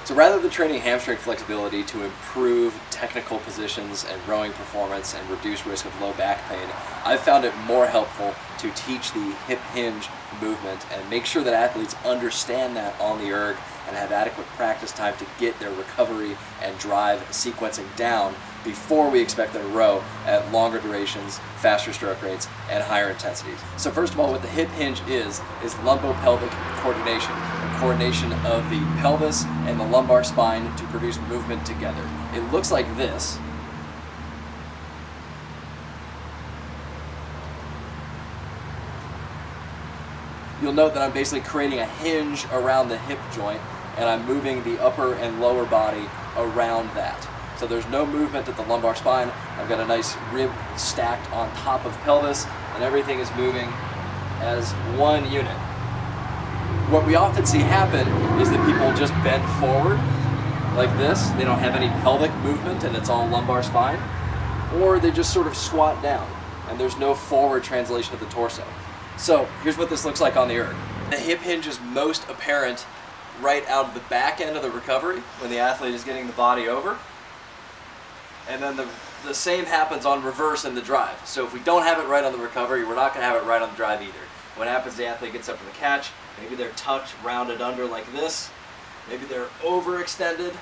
So rather than training hamstring flexibility to improve technical positions and rowing performance and reduce risk of low back pain, I've found it more helpful to teach the hip hinge movement and make sure that athletes understand that on the erg and have adequate practice time to get their recovery and drive sequencing down before we expect them to row at longer durations, faster stroke rates, and higher intensities. So first of all, what the hip hinge is lumbopelvic coordination. Coordination of the pelvis and the lumbar spine to produce movement together. It looks like this. You'll note that I'm basically creating a hinge around the hip joint, and I'm moving the upper and lower body around that. So there's no movement at the lumbar spine. I've got a nice rib stacked on top of pelvis, and everything is moving as one unit. What we often see happen is that people just bend forward like this. They don't have any pelvic movement and it's all lumbar spine. Or they just sort of squat down and there's no forward translation of the torso. So here's what this looks like on the erg. The hip hinge is most apparent right out of the back end of the recovery when the athlete is getting the body over. And then the same happens on reverse in the drive. So if we don't have it right on the recovery, we're not going to have it right on the drive either. What happens, the athlete gets up for the catch, maybe they're tucked, rounded under like this, maybe they're overextended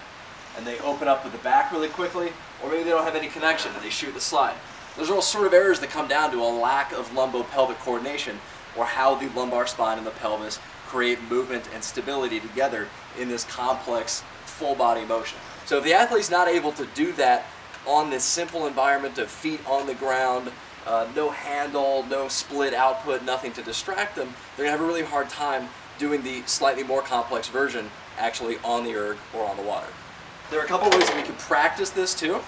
and they open up with the back really quickly, or maybe they don't have any connection and they shoot the slide. Those are all sort of errors that come down to a lack of lumbopelvic coordination, or how the lumbar spine and the pelvis create movement and stability together in this complex full body motion. So if the athlete's not able to do that on this simple environment of feet on the ground, no handle, no split output, nothing to distract them, they're going to have a really hard time doing the slightly more complex version actually on the erg or on the water. There are a couple ways that we can practice this too,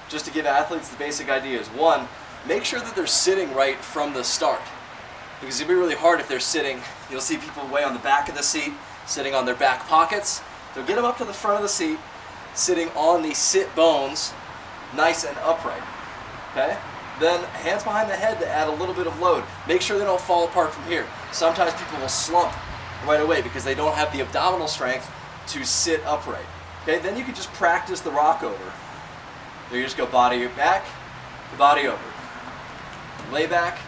just to give athletes the basic ideas. One, make sure that they're sitting right from the start, because it'll be really hard if they're sitting. You'll see people way on the back of the seat, sitting on their back pockets. So get them up to the front of the seat, sitting on the sit bones, nice and upright. Okay? Then hands behind the head to add a little bit of load. Make sure they don't fall apart from here. Sometimes people will slump right away because they don't have the abdominal strength to sit upright. Okay, then you can just practice the rock over. So you just go body back, the body over. Lay back,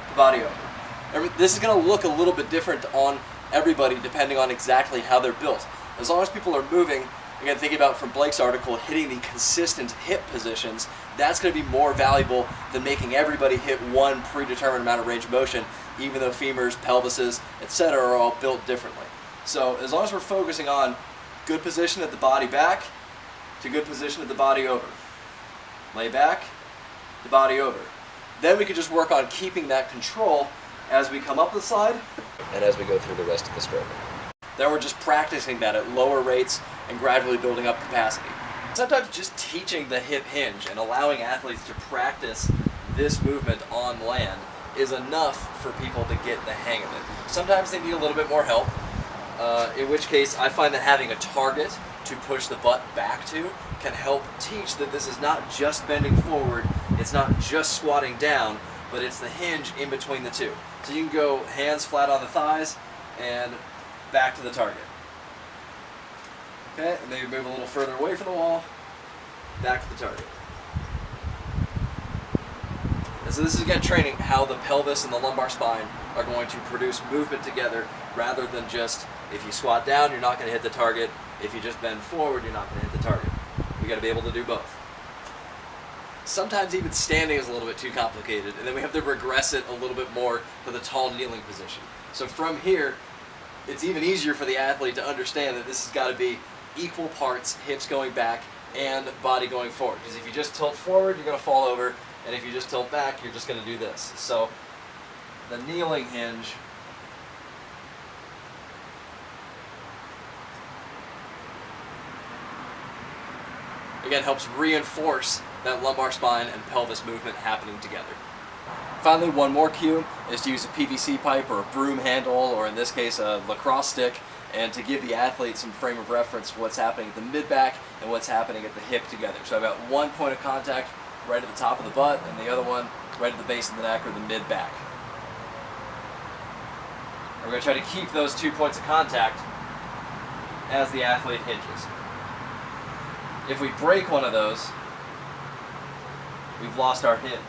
the body over. This is going to look a little bit different on everybody depending on exactly how they're built. As long as people are moving, again, thinking about from Blake's article, hitting the consistent hip positions, that's going to be more valuable than making everybody hit one predetermined amount of range of motion, even though femurs, pelvises, etc. are all built differently. So as long as we're focusing on good position at the body back to good position at the body over. Lay back, the body over. Then we can just work on keeping that control as we come up the slide and as we go through the rest of the stroke. Then we're just practicing that at lower rates and gradually building up capacity. Sometimes just teaching the hip hinge and allowing athletes to practice this movement on land is enough for people to get the hang of it. Sometimes they need a little bit more help, in which case I find that having a target to push the butt back to can help teach that this is not just bending forward, it's not just squatting down, but it's the hinge in between the two. So you can go hands flat on the thighs and back to the target. Okay, and maybe move a little further away from the wall, back to the target. And so this is again training how the pelvis and the lumbar spine are going to produce movement together, rather than just, if you squat down, you're not going to hit the target. If you just bend forward, you're not going to hit the target. You got to be able to do both. Sometimes even standing is a little bit too complicated, and then we have to regress it a little bit more to the tall kneeling position. So from here, it's even easier for the athlete to understand that this has got to be equal parts, hips going back and body going forward. Because if you just tilt forward, you're going to fall over, and if you just tilt back, you're just going to do this. So the kneeling hinge again helps reinforce that lumbar spine and pelvis movement happening together. Finally, one more cue is to use a PVC pipe or a broom handle, or in this case a lacrosse stick, and to give the athlete some frame of reference for what's happening at the mid-back and what's happening at the hip together. So I've got one point of contact right at the top of the butt and the other one right at the base of the neck or the mid-back. We're going to try to keep those 2 points of contact as the athlete hinges. If we break one of those, we've lost our hinge.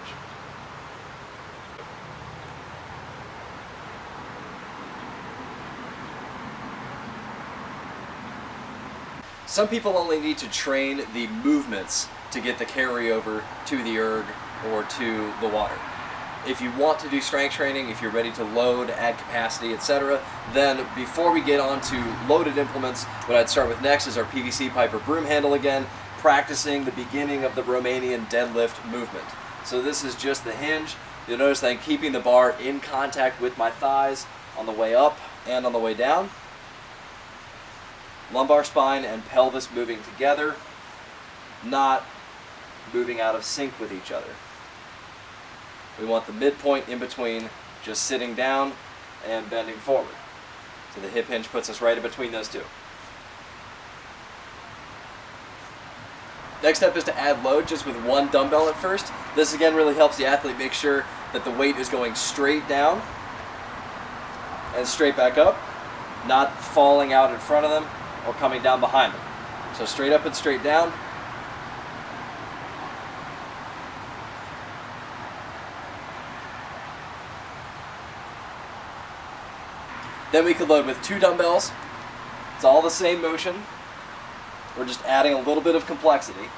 Some people only need to train the movements to get the carryover to the erg or to the water. If you want to do strength training, if you're ready to load, add capacity, etc., then before we get on to loaded implements, what I'd start with next is our PVC pipe or broom handle again, practicing the beginning of the Romanian deadlift movement. So this is just the hinge. You'll notice that I'm keeping the bar in contact with my thighs on the way up and on the way down. Lumbar spine and pelvis moving together, not moving out of sync with each other. We want the midpoint in between just sitting down and bending forward. So the hip hinge puts us right in between those two. Next step is to add load just with one dumbbell at first. This again really helps the athlete make sure that the weight is going straight down and straight back up, not falling out in front of them or coming down behind them. So straight up and straight down. Then we could load with 2 dumbbells. It's all the same motion. We're just adding a little bit of complexity.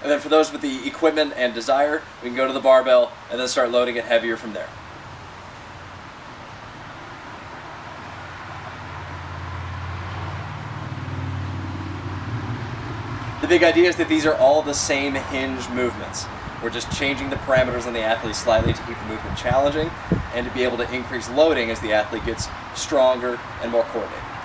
And then for those with the equipment and desire, we can go to the barbell and then start loading it heavier from there. The big idea is that these are all the same hinge movements. We're just changing the parameters on the athlete slightly to keep the movement challenging and to be able to increase loading as the athlete gets stronger and more coordinated.